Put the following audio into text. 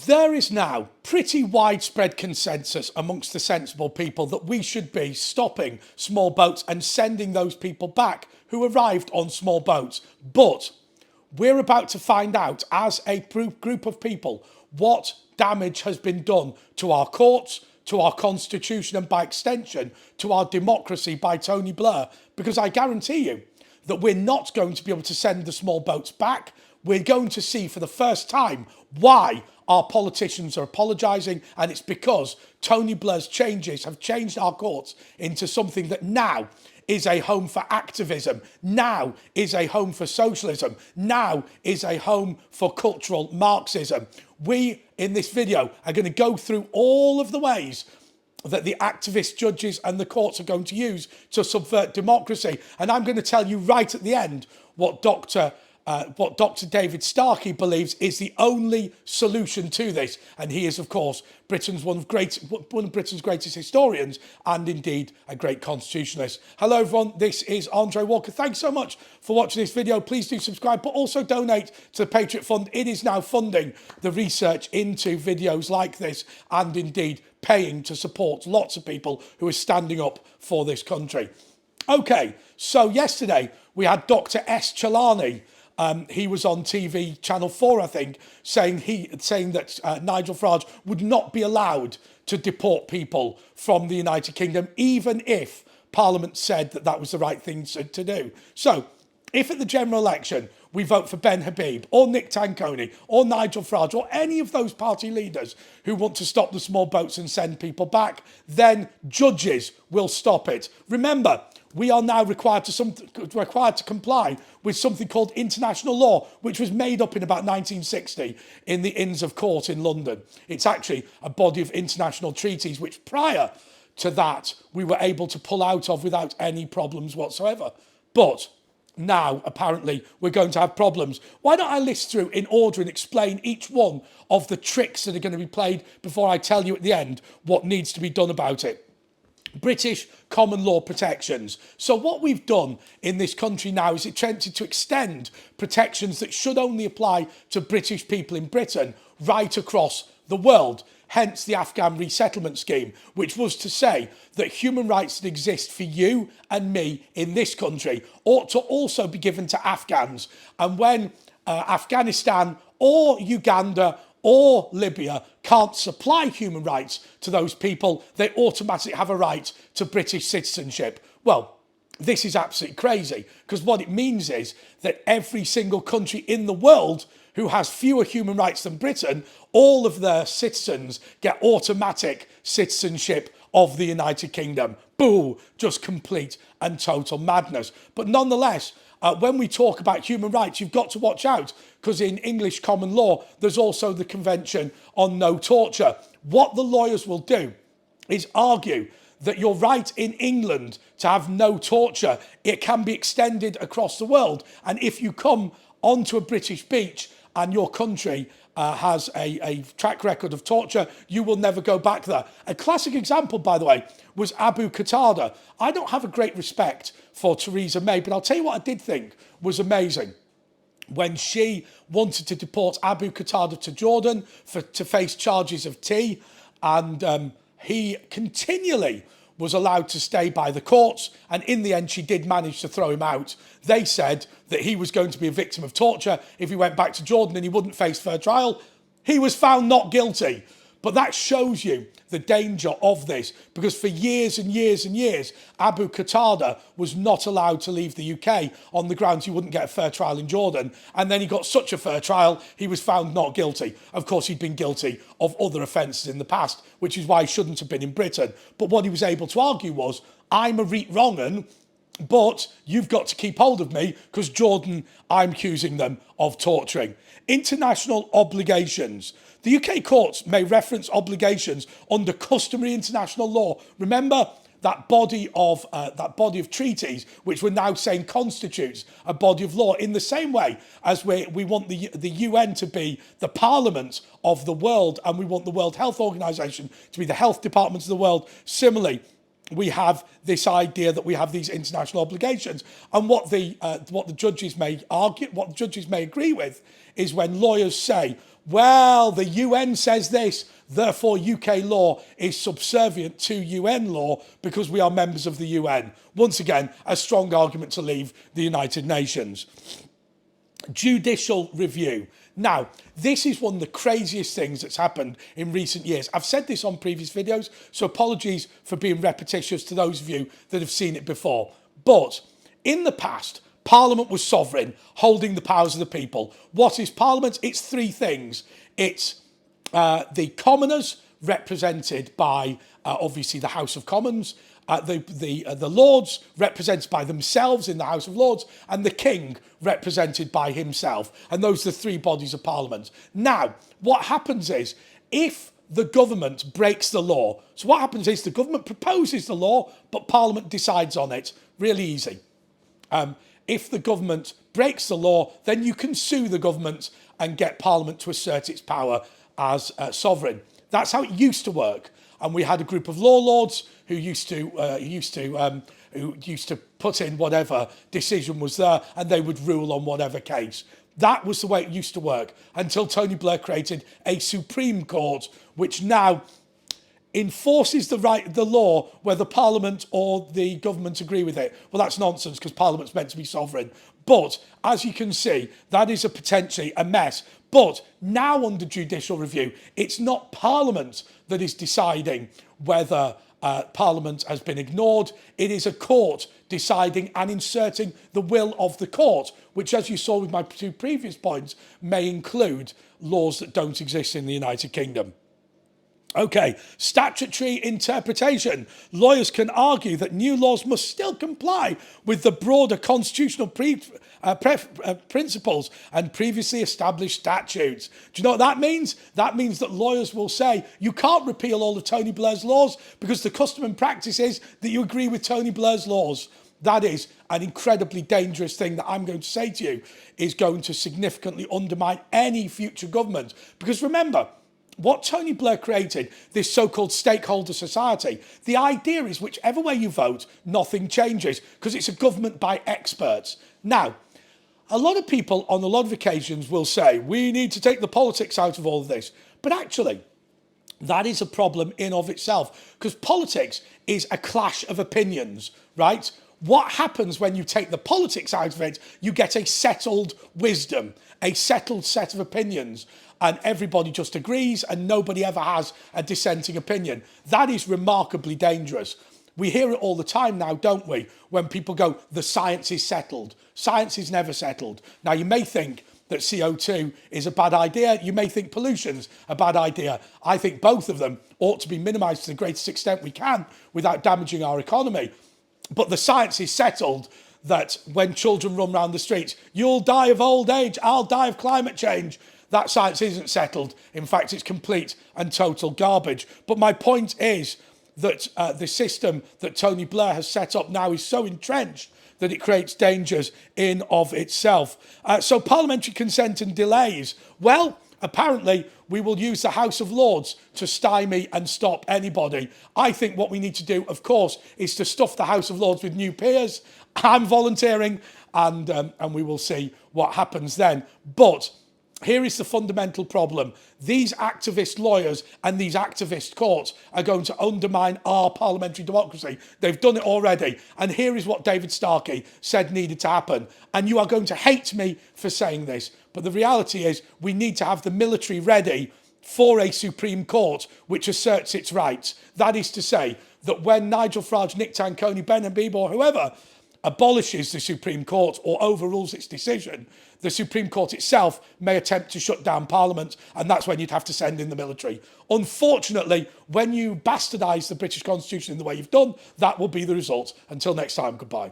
There is now pretty widespread consensus amongst the sensible people that we should be stopping small boats and sending those people back who arrived on small boats. But we're about to find out as a group of people what damage has been done to our courts, to our constitution, and by extension to our democracy by Tony Blair, because I guarantee you that we're not going to be able to send the small boats back. We're going to see for the first time why our politicians are apologising, and it's because Tony Blair's changes have changed our courts into something that now is a home for activism, now is a home for socialism, now is a home for cultural Marxism. We, in this video, are going to go through all of the ways that the activist judges and the courts are going to use to subvert democracy. And I'm going to tell you right at the end what Dr. David Starkey believes is the only solution to this. And he is, of course, one of Britain's greatest historians and indeed a great constitutionalist. Hello, everyone. This is Andre Walker. Thanks so much for watching this video. Please do subscribe, but also donate to the Patriot Fund. It is now funding the research into videos like this and indeed paying to support lots of people who are standing up for this country. Okay, so yesterday we had Dr. S. Chelani. He was on TV, Channel 4, I think, saying that Nigel Farage would not be allowed to deport people from the United Kingdom, even if Parliament said that that was the right thing to do. So, if at the general election we vote for Ben Habib or Nick Tanconi or Nigel Farage or any of those party leaders who want to stop the small boats and send people back, then judges will stop it. Remember, we are now required to comply with something called international law, which was made up in about 1960 in the Inns of Court in London. It's actually a body of international treaties, which prior to that, we were able to pull out of without any problems whatsoever. But now, apparently, we're going to have problems. Why don't I list through in order and explain each one of the tricks that are going to be played before I tell you at the end what needs to be done about it. British common law protections. So what we've done in this country now is attempted to extend protections that should only apply to British people in Britain right across the world. Hence the Afghan resettlement scheme, which was to say that human rights that exist for you and me in this country ought to also be given to Afghans. And when Afghanistan or Uganda or Libya can't supply human rights to those people, they automatically have a right to British citizenship. Well, this is absolutely crazy, because what it means is that every single country in the world who has fewer human rights than Britain, all of their citizens get automatic citizenship of the United Kingdom. Boo! Just complete and total madness. But nonetheless, when we talk about human rights, you've got to watch out, because in English common law, there's also the Convention on No Torture. What the lawyers will do is argue that your right in England to have no torture, it can be extended across the world. And if you come onto a British beach and your country has a track record of torture, you will never go back there. A classic example, by the way, was Abu Qatada. I don't have a great respect for Theresa May, but I'll tell you what I did think was amazing. When she wanted to deport Abu Qatada to Jordan to face charges of tea, and he continually was allowed to stay by the courts, and in the end she did manage to throw him out. They said that he was going to be a victim of torture if he went back to Jordan and he wouldn't face fair trial. He was found not guilty. But that shows you the danger of this, because for years and years and years, Abu Qatada was not allowed to leave the UK on the grounds he wouldn't get a fair trial in Jordan. And then he got such a fair trial, he was found not guilty. Of course, he'd been guilty of other offences in the past, which is why he shouldn't have been in Britain. But what he was able to argue was, I'm a reet wrong'un, but you've got to keep hold of me, because Jordan, I'm accusing them of torturing. International obligations. The UK courts may reference obligations under customary international law. Remember that body of treaties, which we're now saying constitutes a body of law, in the same way as we want the UN to be the parliament of the world, and we want the World Health Organization to be the health department of the world. Similarly, we have this idea that we have these international obligations, and what the judges may argue, what the judges may agree with, is when lawyers say, well, the UN says this, therefore UK law is subservient to UN law because we are members of the UN. Once again, a strong argument to leave the United Nations. Judicial review. Now, this is one of the craziest things that's happened in recent years. I've said this on previous videos, so apologies for being repetitious to those of you that have seen it before. But in the past, Parliament was sovereign, holding the powers of the people. What is Parliament? It's three things. It's the commoners, represented by obviously the House of Commons, the Lords, represented by themselves in the House of Lords, and the King, represented by himself. And those are the three bodies of Parliament. Now, what happens is, if the government breaks the law, so what happens is the government proposes the law, but Parliament decides on it. Really easy. If the government breaks the law, then you can sue the government and get Parliament to assert its power as sovereign. That's how it used to work. And we had a group of law lords who used to put in whatever decision was there, and they would rule on whatever case. That was the way it used to work until Tony Blair created a Supreme Court, which now enforces the law whether Parliament or the government agree with it. Well, that's nonsense because Parliament's meant to be sovereign. But as you can see, that is potentially a mess. But now under judicial review, it's not Parliament that is deciding whether Parliament has been ignored. It is a court deciding and inserting the will of the court, which, as you saw with my two previous points, may include laws that don't exist in the United Kingdom. Okay, statutory interpretation. Lawyers can argue that new laws must still comply with the broader constitutional principles and previously established statutes. Do you know what that means? That means that lawyers will say, you can't repeal all of Tony Blair's laws because the custom and practice is that you agree with Tony Blair's laws. That is an incredibly dangerous thing that I'm going to say to you is going to significantly undermine any future government. Because remember, what Tony Blair created, this so-called stakeholder society, the idea is whichever way you vote, nothing changes because it's a government by experts. Now, a lot of people on a lot of occasions will say, we need to take the politics out of all of this. But actually, that is a problem in of itself because politics is a clash of opinions, right? What happens when you take the politics out of it? You get a settled wisdom, a settled set of opinions, and everybody just agrees and nobody ever has a dissenting opinion. That is remarkably dangerous. We hear it all the time now, don't we? When people go, the science is settled. Science is never settled. Now, you may think that CO2 is a bad idea. You may think pollution's a bad idea. I think both of them ought to be minimised to the greatest extent we can without damaging our economy. But the science is settled that when children run around the streets, you'll die of old age, I'll die of climate change. That science isn't settled. In fact, it's complete and total garbage. But my point is that the system that Tony Blair has set up now is so entrenched that it creates dangers in of itself. So parliamentary consent and delays. Well, apparently we will use the House of Lords to stymie and stop anybody. I think what we need to do, of course, is to stuff the House of Lords with new peers. I'm volunteering and we will see what happens then. But here is the fundamental problem. These activist lawyers and these activist courts are going to undermine our parliamentary democracy. They've done it already. And here is what David Starkey said needed to happen. And you are going to hate me for saying this. But the reality is we need to have the military ready for a Supreme Court which asserts its rights. That is to say that when Nigel Farage, Nick Tanconi, Ben Habib or whoever abolishes the Supreme Court or overrules its decision, the Supreme Court itself may attempt to shut down Parliament, and that's when you'd have to send in the military. Unfortunately, when you bastardise the British Constitution in the way you've done, that will be the result. Until next time, goodbye.